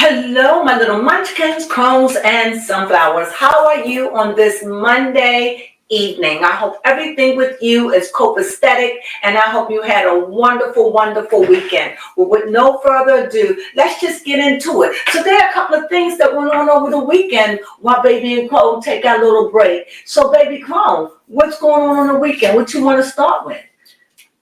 Hello, my little munchkins, crones, and sunflowers. How are you on this Monday evening? I hope everything with you is copacetic, and I hope you had a wonderful, wonderful weekend. Well, with no further ado, let's just get into it. So there are a couple of things that went on over the weekend while Baby and Crone take our little break. So, Baby Crone, what's going on the weekend? What you want to start with?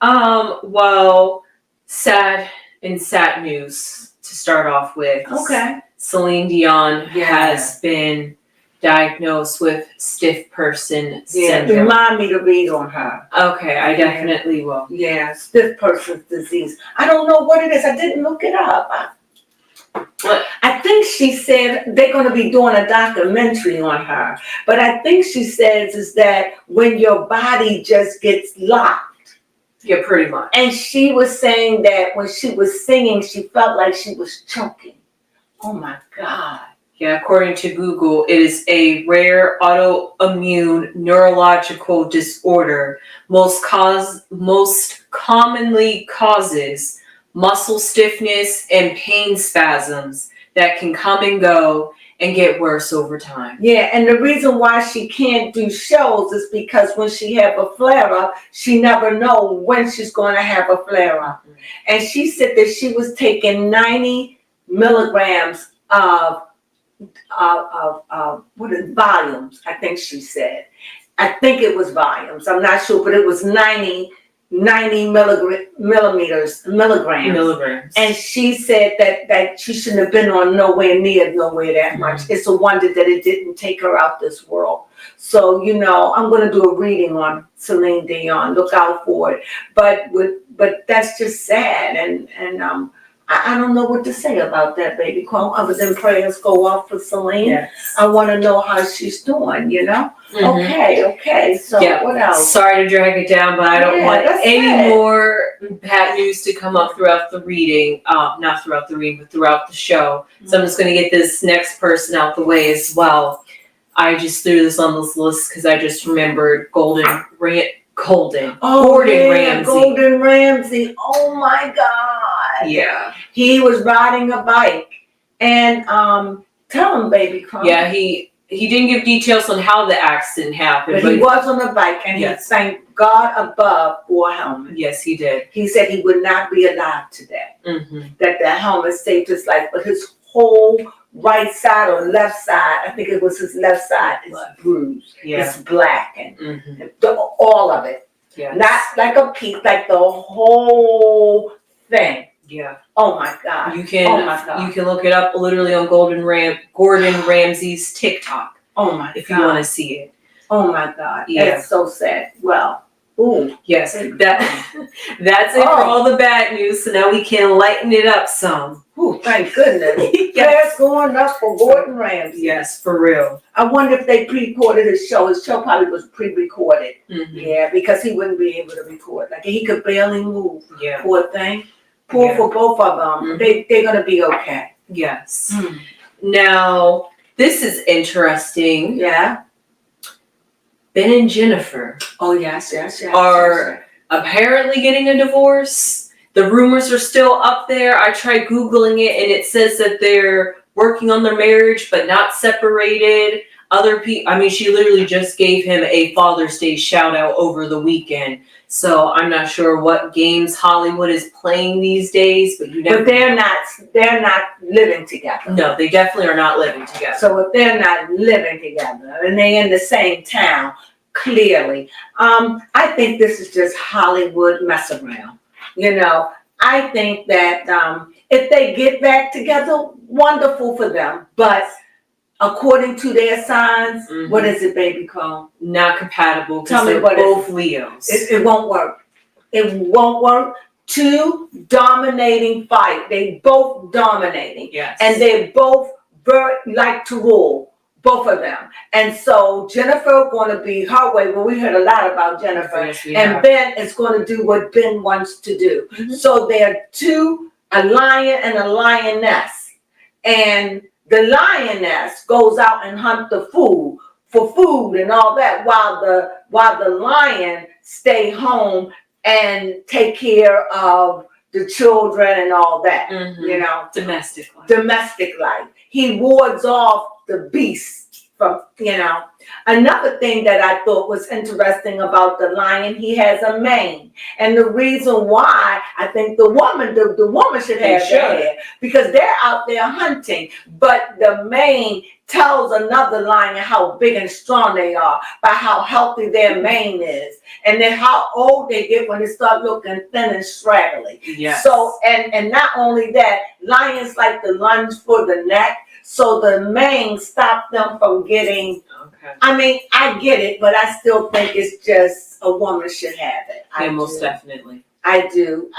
Well, sad news to start off with. Okay. Celine Dion has been diagnosed with stiff person syndrome. Remind me to read on her. Okay, I definitely will. Yeah, stiff person's disease. I don't know what it is. I didn't look it up. What? I think she said they're going to be doing a documentary on her. But I think she says is that when your body just gets locked. Yeah, pretty much. And she was saying that when she was singing, she felt like she was choking. Oh my God. Yeah, according to Google, it is a rare autoimmune neurological disorder. Most commonly causes muscle stiffness and pain spasms that can come and go and get worse over time. Yeah, and the reason why she can't do shows is because when she have a flare-up, she never know when she's going to have a flare-up. Mm-hmm. And she said that she was taking 90 milligrams of what is volumes, I think she said. I think it was volumes. I'm not sure, but it was 90 milligrams. And she said that she shouldn't have been on nowhere that much. Mm-hmm. It's a wonder that it didn't take her out this world. So, I'm going to do a reading on Celine Dion. Look out for it. But that's just sad. And I don't know what to say about that, Baby Crone, other than prayers go off for Celine. Yes. I want to know how she's doing, Mm-hmm. Okay. So what else? Sorry to drag it down, but I don't want any more bad news to come up throughout the reading. Not throughout the reading, but throughout the show. Mm-hmm. So I'm just going to get this next person out the way as well. I just threw this on this list because I just remembered Gordon Ramsay. Gordon Ramsay. Oh my God. Yeah. He was riding a bike. And tell him, Baby Crone. Yeah, he didn't give details on how the accident happened. But he was on a bike and he thanked God above for a helmet. Yes, he did. He said he would not be alive today. Mm-hmm. That the helmet saved his life. But his whole right side or left side, I think it was his left side, is bruised. Yeah. It's black and all of it. Yeah. Not like a piece, like the whole thing. Yeah. Oh my God. You can look it up literally on Gordon Ramsay's TikTok. Oh my God. If you want to see it. Oh my God. Yeah. That's so sad. Well. Ooh. Yes. That's it for all the bad news. So now we can lighten it up some. Ooh, thank goodness. Prayers going up for Gordon Ramsay. Yes, for real. I wonder if they pre-recorded his show. His show probably was pre-recorded. Mm-hmm. Yeah, because he wouldn't be able to record. Like he could barely move. Yeah. Poor thing. Poor for both of them. Mm-hmm. They're gonna be okay. Yes. Mm. Now this is interesting. Yeah. Ben and Jennifer. Oh yes. Are apparently getting a divorce. The rumors are still up there. I tried Googling it and it says that they're working on their marriage but not separated. Other people, she literally just gave him a Father's Day shout out over the weekend. So I'm not sure what games Hollywood is playing these days, but they're not living together. No, they definitely are not living together. So if they're not living together and they're in the same town, clearly, I think this is just Hollywood mess around. I think that if they get back together, wonderful for them. But according to their signs, what is it, Baby Crone? Not compatible. Tell me what both Leos. It won't work. It won't work. Two dominating fight. They both dominating. Yes. And they both like to rule. Both of them. And so Jennifer going to be her way. Well, we heard a lot about Jennifer. Yes, and Ben is going to do what Ben wants to do. Mm-hmm. So they're a lion and a lioness. And the lioness goes out and hunt for food and all that, while the lion stay home and take care of the children and all that, you know. Domestic life. Domestic life. He wards off the beast from, you know. Another thing that I thought was interesting about the lion, he has a mane. And the reason why I think the woman should have that hair, because they're out there hunting. But the mane tells another lion how big and strong they are by how healthy their mane is. And then how old they get when they start looking thin and straggly. Yes. So, and not only that, lions like to lunge for the neck. So the mane stops them from getting, I mean, I get it, but I still think it's just a woman should have it. Yeah, most definitely. I do.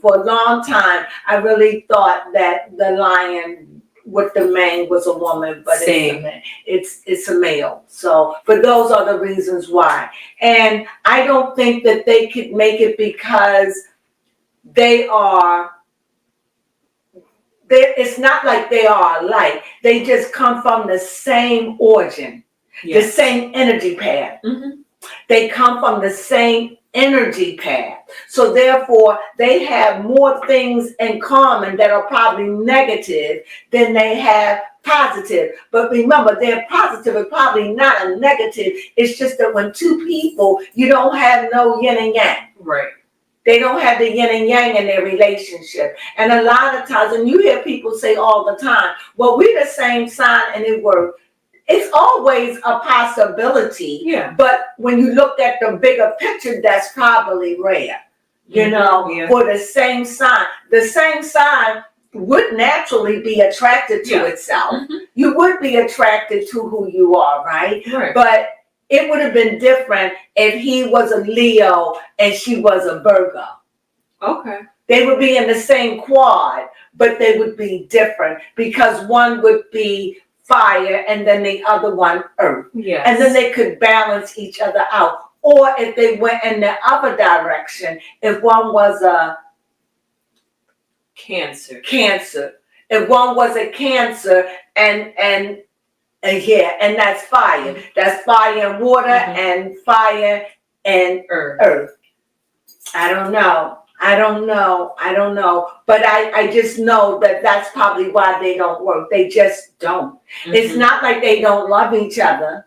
For a long time, I really thought that the lion with the mane was a woman, but it's a male. So, but those are the reasons why. And I don't think that they could make it because it's not like they are alike. They just come from the same origin, the same energy path. They come from the same energy path. So therefore, they have more things in common that are probably negative than they have positive. But remember, their positive is probably not a negative. It's just that when two people, you don't have no yin and yang. Right. They don't have the yin and yang in their relationship. And a lot of times, and you hear people say all the time, well, we're the same sign and it works. It's always a possibility. Yeah. But when you look at the bigger picture, that's probably rare. You know, for the same sign. The same sign would naturally be attracted to itself. You would be attracted to who you are, right? But it would have been different if he was a Leo and she was a Virgo. Okay. They would be in the same quad, but they would be different because one would be fire and then the other one earth. Yes. And then they could balance each other out. Or if they went in the other direction, if one was a Cancer. If one was a Cancer and that's fire. That's fire and water and fire and earth. I don't know. But I just know that that's probably why they don't work. They just don't. It's not like they don't love each other.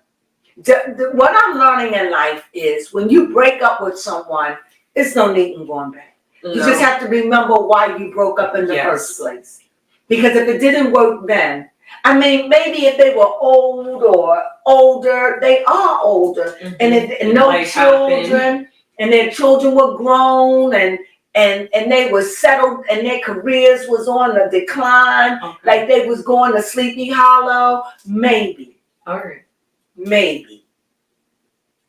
What I'm learning in life is when you break up with someone, it's no need in going back. No. You just have to remember why you broke up in the first place. Because if it didn't work then, I mean, maybe if they were old or older, they are older, and no children, and their children were grown, and they were settled, and their careers was on the decline, like they was going to Sleepy Hollow. Maybe. All right. Maybe.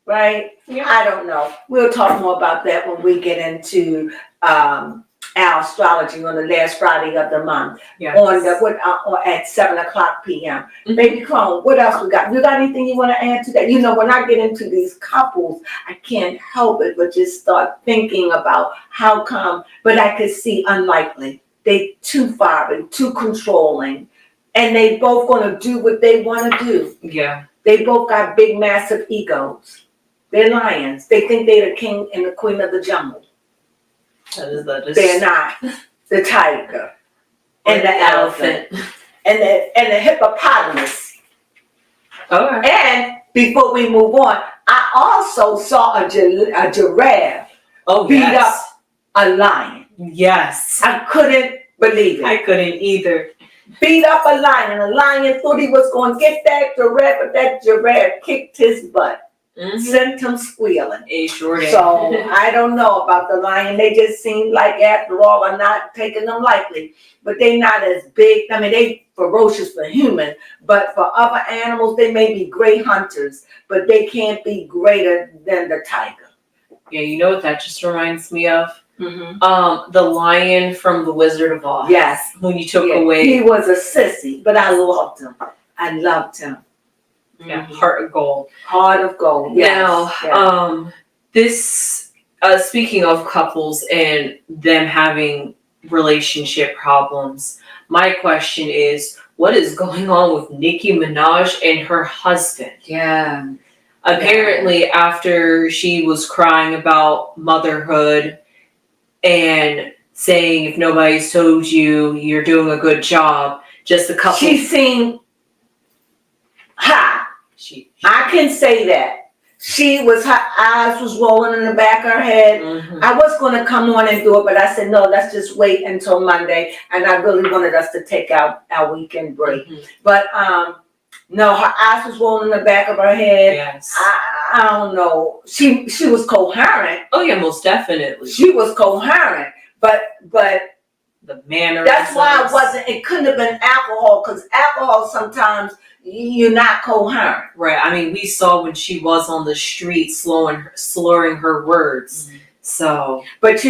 Right? Yeah. I don't know. We'll talk more about that when we get into our astrology on the last Friday of the month. Yes. At 7:00 p.m. Baby Crone, what else we got? You got anything you want to add to that? You know, when I get into these couples, I can't help it but just start thinking about how come, but I could see unlikely. They too fiery, too controlling, and they both gonna do what they want to do. Yeah. They both got big, massive egos. They're lions. They think they're the king and the queen of the jungle. They're not. The tiger and the elephant and the hippopotamus. Okay. And before we move on, I also saw a giraffe beat up a lion. Yes. I couldn't believe it. I couldn't either. Beat up a lion. And the lion thought he was going to get that giraffe, but that giraffe kicked his butt. Sent him squealing. So I don't know about the lion. They just seem like, after all, I'm not taking them lightly. But they're not as big. I mean, they ferocious for human. But for other animals, they may be great hunters. But they can't be greater than the tiger. Yeah, you know what that just reminds me of? The lion from The Wizard of Oz. Yes. When you took away. He was a sissy, but I loved him. Yeah, Heart of Gold. Heart of Gold. Yes. Now, this speaking of couples and them having relationship problems, my question is, what is going on with Nicki Minaj and her husband? Yeah. Apparently, after she was crying about motherhood and saying if nobody's told you, you're doing a good job. Just a couple. She seemed high. I can say that. Her eyes was rolling in the back of her head. Mm-hmm. I was going to come on and do it, but I said, no, let's just wait until Monday. And I really wanted us to take out our weekend break. Mm-hmm. But, no, her eyes was rolling in the back of her head. Yes. I don't know. She was coherent. Oh yeah, most definitely. She was coherent, but the manner. that's why it couldn't have been alcohol, because alcohol sometimes you're not coherent. Right. I mean, we saw when she was on the street slurring her words. Mm-hmm. So. But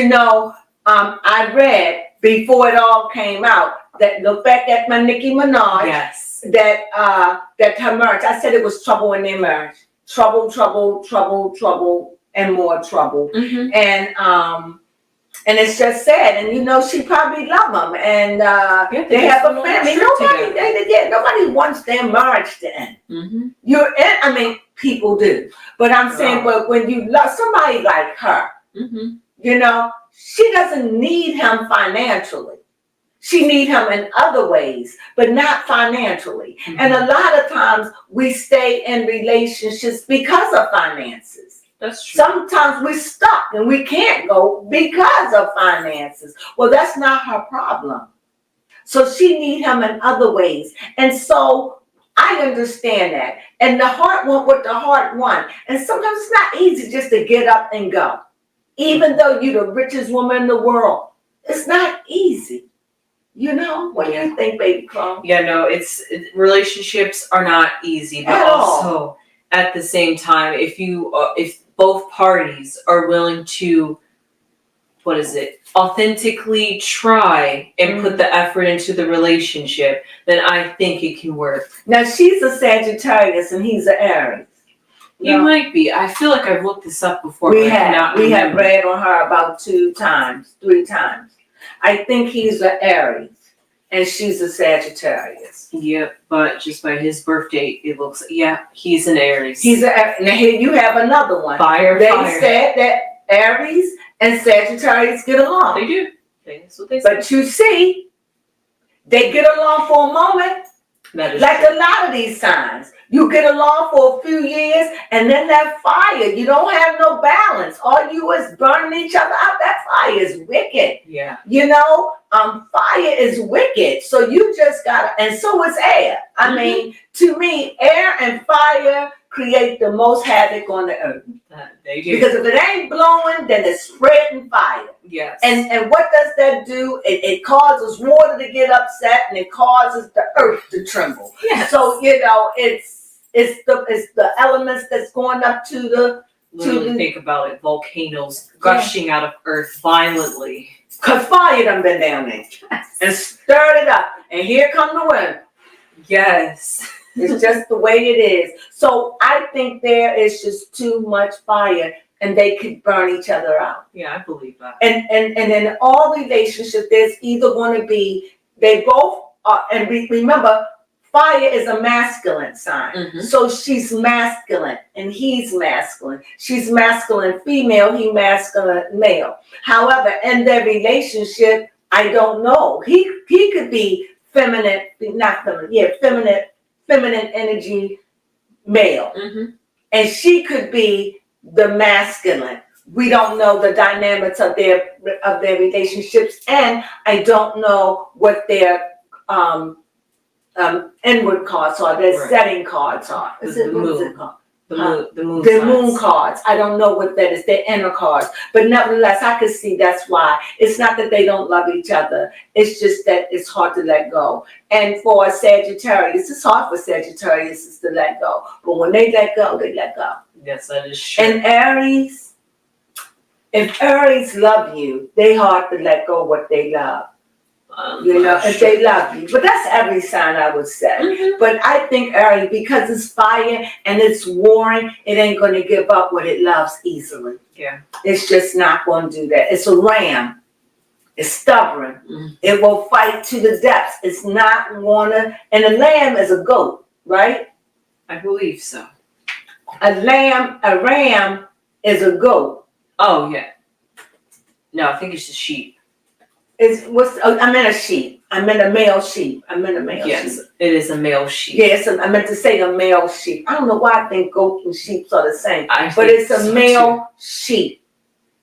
I read before it all came out that the fact that my Nicki Minaj, yes, that her marriage, I said it was trouble in their marriage. Trouble, trouble, trouble, trouble, and more trouble. Mm-hmm. And it's just sad. And she probably love him. And they have a family. Nobody wants their marriage to end. Mm-hmm. People do. But I'm saying, but when you love somebody like her, mm-hmm. She doesn't need him financially. She needs him in other ways, but not financially. Mm-hmm. And a lot of times we stay in relationships because of finances. That's true. Sometimes we're stuck and we can't go because of finances. Well, that's not her problem. So she needs him in other ways. And so I understand that. And the heart want what the heart want. And sometimes it's not easy just to get up and go. Even though you're the richest woman in the world, it's not easy. What do you think, baby Crone? Yeah, no, relationships are not easy, but also at the same time, if both parties are willing to, authentically try and put the effort into the relationship, then I think it can work. Now she's a Sagittarius and he's an Aries. You might be. I feel like I've looked this up before. We have read on her about 3 times. I think he's an Aries and she's a Sagittarius. Yep, but just by his birth date, it looks, he's an Aries. Now here you have another one. They said that Aries and Sagittarius get along. They do. That's what they say. But you see, they get along for a moment. Like true. A lot of these signs. You get along for a few years and then that fire, you don't have no balance. All you is burning each other out. That fire is wicked. Yeah. Fire is wicked. So you just gotta, and so is air. I mean, to me, air and fire create the most havoc on the earth. They do. Because if it ain't blowing, then it's spreading fire. Yes. And what does that do? It causes water to get upset and it causes the earth to tremble. Yes. So it's the elements that's going up to the. Think about it, volcanoes gushing out of earth violently. Cause fire done been down there and stirred it up, and here come the wind. Yes. It's just the way it is. So I think there is just too much fire and they could burn each other out. Yeah, I believe that. And in all relationships, there's either going to be, they both are, and remember, fire is a masculine sign. Mm-hmm. So she's masculine and he's masculine. She's masculine female, he masculine male. However, in their relationship, I don't know. He could be feminine, not feminine, feminine energy male. Mm-hmm. And she could be the masculine. We don't know the dynamics of their relationships, and I don't know what their inward cards are, their setting cards are. What is it called? The moon cards. I don't know what that is. They're inner cards. But nevertheless, I could see that's why. It's not that they don't love each other. It's just that it's hard to let go. And for a Sagittarius, it's hard for Sagittarius to let go. But when they let go, they let go. Yes, that is true. And Aries, if Aries love you, they hard to let go what they love. If they love you. But that's every sign, I would say. Mm-hmm. But I think Aries, because it's fire and it's warring, it ain't going to give up what it loves easily. Yeah. It's just not going to do that. It's a ram. It's stubborn. Mm-hmm. It will fight to the depths. It's not going to, and a lamb is a goat, right? I believe so. A ram is a goat. Oh, yeah. No, I think it's a sheep. I meant a sheep. I meant a male sheep. Yes, it is a male sheep. Yes, I meant to say a male sheep. I don't know why I think goats and sheep are the same, but it's a male sheep,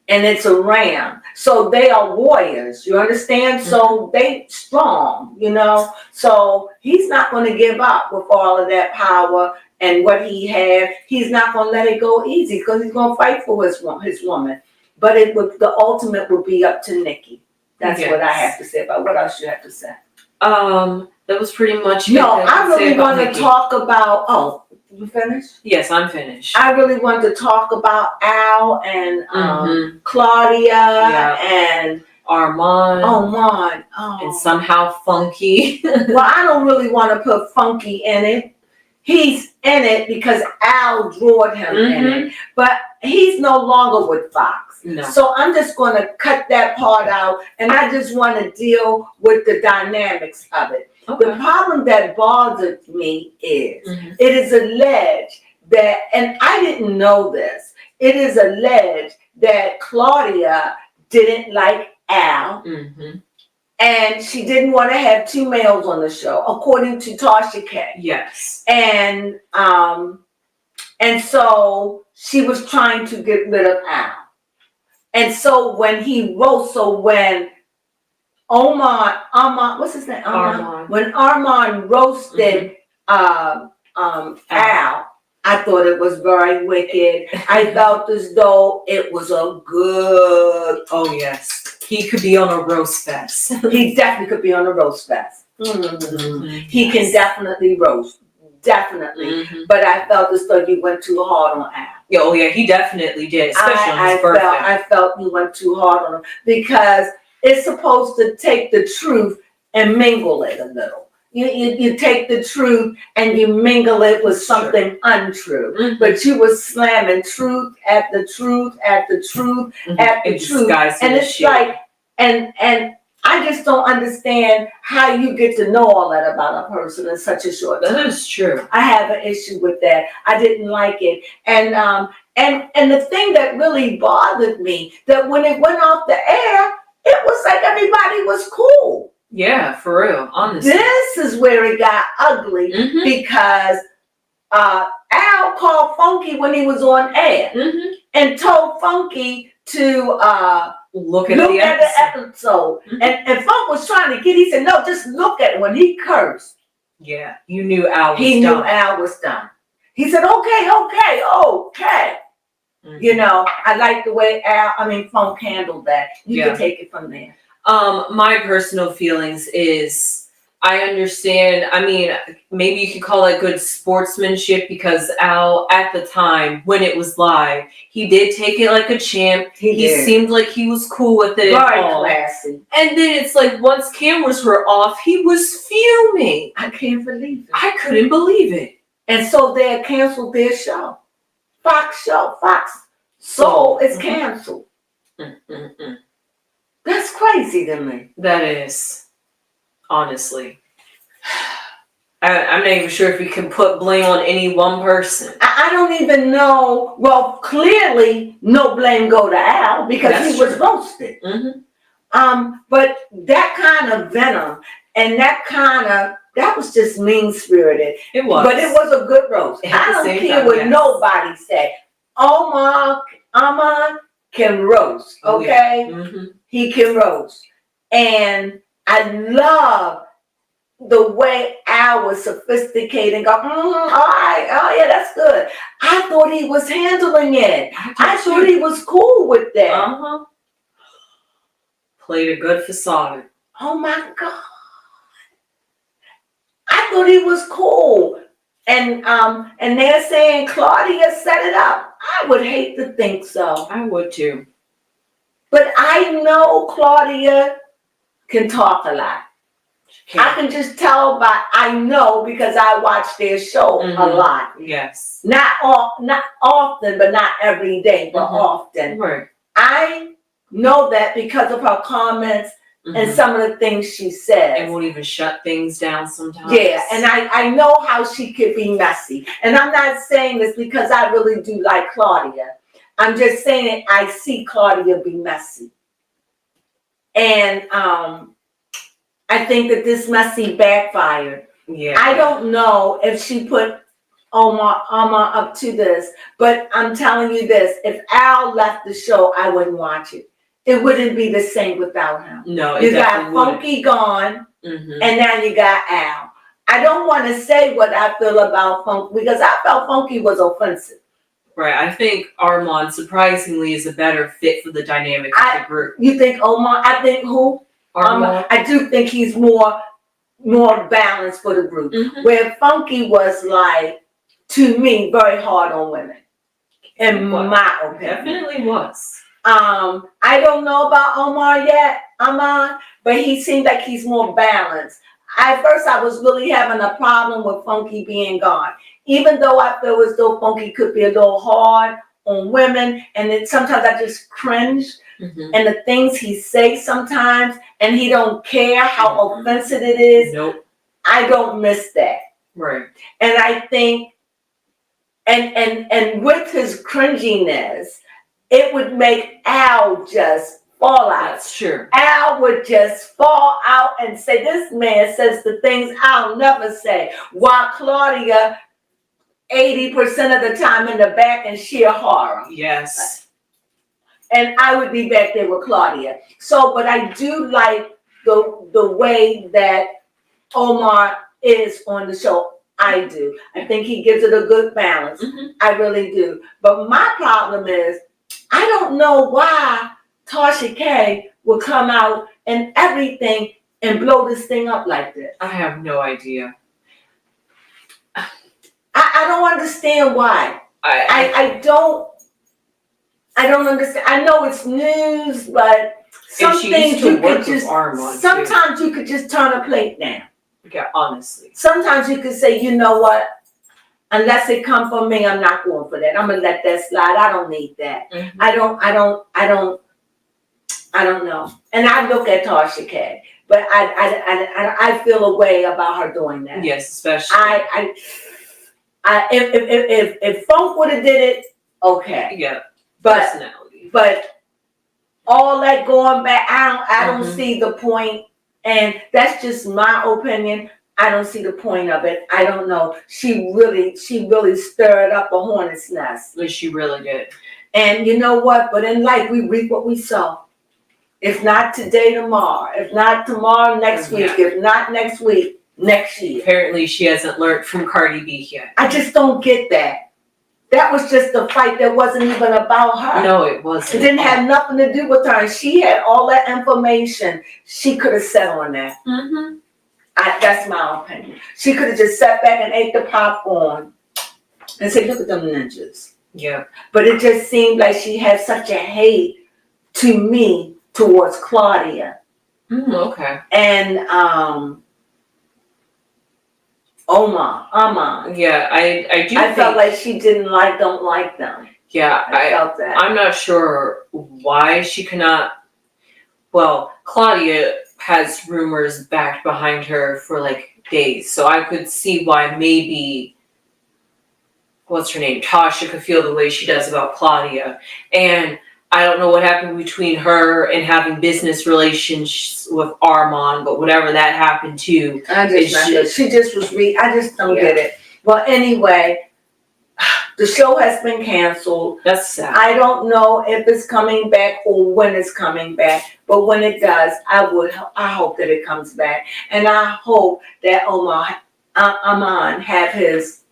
and it's a ram. So they are warriors. You understand? Mm-hmm. So they strong. You know. So he's not going to give up with all of that power and what he had. He's not going to let it go easy because he's going to fight for his woman. But the ultimate would be up to Nikki. That's what I have to say about. What else you have to say? That was pretty much it. No, I really want to talk about. Oh, you finished? Yes, I'm finished. I really want to talk about Al and Claudia and Armand. Oh. And somehow Funky. Well, I don't really want to put Funky in it. He's in it because Al drawed him in it, but he's no longer with Fox. No. So I'm just going to cut that part out, and I just want to deal with the dynamics of it. Okay. The problem that bothers me is it is alleged that, and I didn't know this, it is alleged that Claudia didn't like Al, and she didn't want to have two males on the show, according to Tasha K. Yes. And so she was trying to get rid of Al. And so when Armand, what's his name? Armand. When Armand roasted Al, I thought it was very wicked. I felt as though it was a good. Oh yes, he could be on a roast fest. He definitely could be on a roast fest. He can definitely roast. Definitely. But I felt as though you went too hard on Al. Oh yeah, he definitely did, especially on his birthday. I felt you went too hard on him because it's supposed to take the truth and mingle it a little. You take the truth and you mingle it with something untrue. But you were slamming truth at the truth at the truth at the truth. And it's like, and I just don't understand how you get to know all that about a person in such a short time. That is true. I have an issue with that. I didn't like it. And the thing that really bothered me, that when it went off the air, it was like everybody was cool. Yeah, for real, honestly. This is where it got ugly because Al called Funky when he was on air and told Funky to look at the episode. And Funk was trying to he said, no, just look at it. When he cursed. Yeah, you knew Al was done. He knew Al was done. He said, okay. You know, I like the way Funk handled that. You can take it from there. My personal feelings is, I understand, maybe you could call it good sportsmanship because Al, at the time, when it was live, he did take it like a champ. He seemed like he was cool with it. Very classy. And then it's like, once cameras were off, he was fuming. I can't believe it. I couldn't believe it. And so they had canceled their show. Fox Soul is canceled. That's crazy to me. That is. Honestly. I'm not even sure if we can put blame on any one person. I don't even know. Well, clearly no blame go to Al because he was roasted. But that kind of venom and that was just mean-spirited. It was. But it was a good roast. I don't care what nobody said. Armand can roast, okay? He can roast. And I love the way Al was sophisticated and go, all right, oh yeah, that's good. I thought he was handling it. I thought he was cool with that. Played a good facade. Oh my God. I thought he was cool. And they're saying Claudia set it up. I would hate to think so. I would too. But I know Claudia can talk a lot. I can just tell I know because I watch their show a lot. Yes. Not often, but not every day, but often. Right. I know that because of her comments and some of the things she says. And won't even shut things down sometimes. Yeah, and I know how she could be messy. And I'm not saying this because I really do like Claudia. I'm just saying I see Claudia be messy. And I think that this messy backfired. Yeah. I don't know if she put Omar up to this, but I'm telling you this, if Al left the show, I wouldn't watch it. It wouldn't be the same without him. No, it You got definitely wouldn't. Funky gone, Mhm. and now you got Al. I don't want to say what I feel about Funky because I felt Funky was offensive. Right. I think Armand surprisingly is a better fit for the dynamic of the group. You think Omar? I think who? Armand. I do think he's more balanced for the group. Mhm. Where Funky was like, to me, very hard on women. In my opinion. Definitely was. I don't know about Omar yet, Amon, but he seemed like he's more balanced. At first, I was really having a problem with Funky being gone. Even though I feel as though Funky could be a little hard on women, and then sometimes I just cringe. Mm-hmm. And the things he says sometimes, and he don't care how offensive it is. Nope. I don't miss that. Right. And I think, and with his cringiness, it would make Al just fall out. That's true. Al would just fall out and say, this man says the things I'll never say. While Claudia, 80% of the time in the back in sheer horror. Yes. And I would be back there with Claudia. So, but I do like the way that Omar is on the show. I do. I think he gives it a good balance. Mm-hmm. I really do. But my problem is, I don't know why Tasha K will come out and everything and blow this thing up like this. I have no idea. I don't understand why. I don't understand. I know it's news, but some things you could just, sometimes you could just turn a plate down. Yeah, honestly. Sometimes you could say, you know what? Unless it come from me, I'm not going for that. I'm gonna let that slide. I don't need that. Mm-hmm. I don't know. And I look at Tasha K, but I feel a way about her doing that. Yes, especially. If Funk would have did it, okay. Yeah. Personality. But all that going back, I don't see the point, and that's just my opinion. I don't see the point of it. I don't know. She really stirred up a hornet's nest. She really did. And you know what? But in life, we reap what we sow. If not today, tomorrow. If not tomorrow, next week. If not next week, next year. Apparently, she hasn't learned from Cardi B yet. I just don't get that. That was just a fight that wasn't even about her. No, it wasn't. It didn't have nothing to do with her. And she had all that information. She could have said on that. Mm-hmm. That's my opinion. She could have just sat back and ate the popcorn and said, look at them ninjas. Yeah. But it just seemed like she had such a hate to me towards Claudia. Mm, okay. And Omar. Yeah, I do. I felt like she don't like them. Yeah, I felt that. I'm not sure why she cannot. Well, Claudia has rumors backed behind her for like days, so I could see why maybe what's her name, Tasha, could feel the way she does about Claudia. And I don't know what happened between her and having business relations with Armand, but whatever that happened too. I just don't get it. Well, anyway, the show has been canceled. That's sad. I don't know if it's coming back or when it's coming back, but when it does, I hope that it comes back, and I hope that Amon have his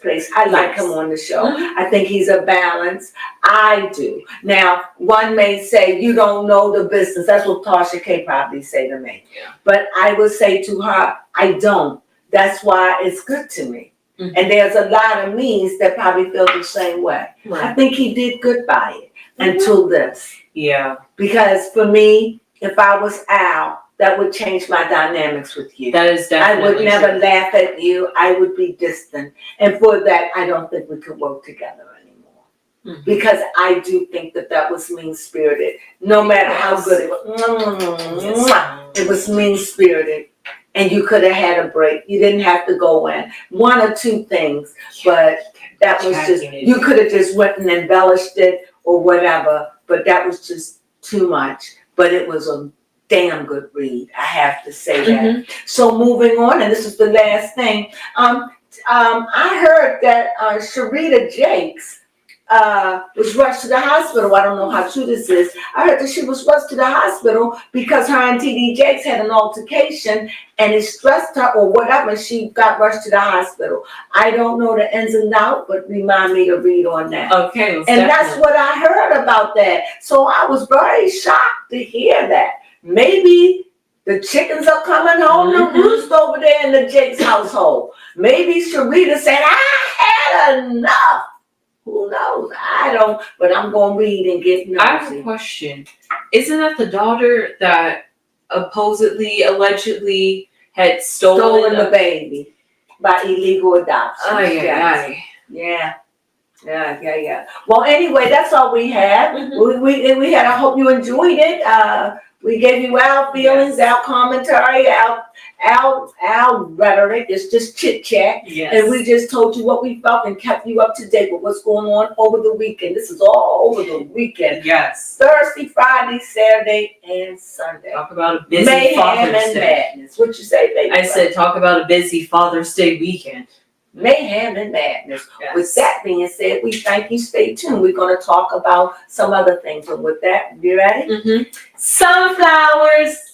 place. I like him on the show. Mm-hmm. I think he's a balance. I do. Now, one may say you don't know the business. That's what Tasha K probably say to me. Yeah. But I would say to her, I don't. That's why it's good to me. Mm-hmm. And there's a lot of me's that probably feel the same way. Right. I think he did good by it until this. Yeah. Because for me, if I was Al, that would change my dynamics with you. That is definitely I would never laugh at you. I would be distant. And for that, I don't think we could work together anymore. Mm-hmm. Because I do think that was mean-spirited. No matter how good it was. It was mean-spirited. And you could have had a break. You didn't have to go in. One or two things. But that was just, you could have just went and embellished it or whatever. But that was just too much. but it was a damn good read. I have to say that. So moving on, and this is the last thing. I heard that Sharita Jakes was rushed to the hospital. I don't know how true this is. I heard that she was rushed to the hospital because her and TD Jakes had an altercation and it stressed her or whatever. She got rushed to the hospital. I don't know the ins and outs, but remind me to read on that. Okay. And that's what I heard about that. So I was very shocked to hear that. Maybe the chickens are coming home to roost over there in the Jakes household. Maybe Sharita said, I had enough. Who knows? I don't, but I'm going to read and get nosy. I have a question. Isn't that the daughter that allegedly had stolen the baby by illegal adoption? Oh, yeah. Yeah. Well, anyway, that's all we have. We had, I hope you enjoyed it. We gave you our feelings, our commentary, our rhetoric. It's just chit chat. Yes. And we just told you what we felt and kept you up to date with what's going on over the weekend. This is all over the weekend. Yes. Thursday, Friday, Saturday, and Sunday. Talk about a busy Father's Day. Madness. What you say, baby? I said talk about a busy Father's Day weekend. Mayhem and madness. Yes. With that being said, we thank you. Stay tuned. We're going to talk about some other things. And with that, you ready? Sunflowers.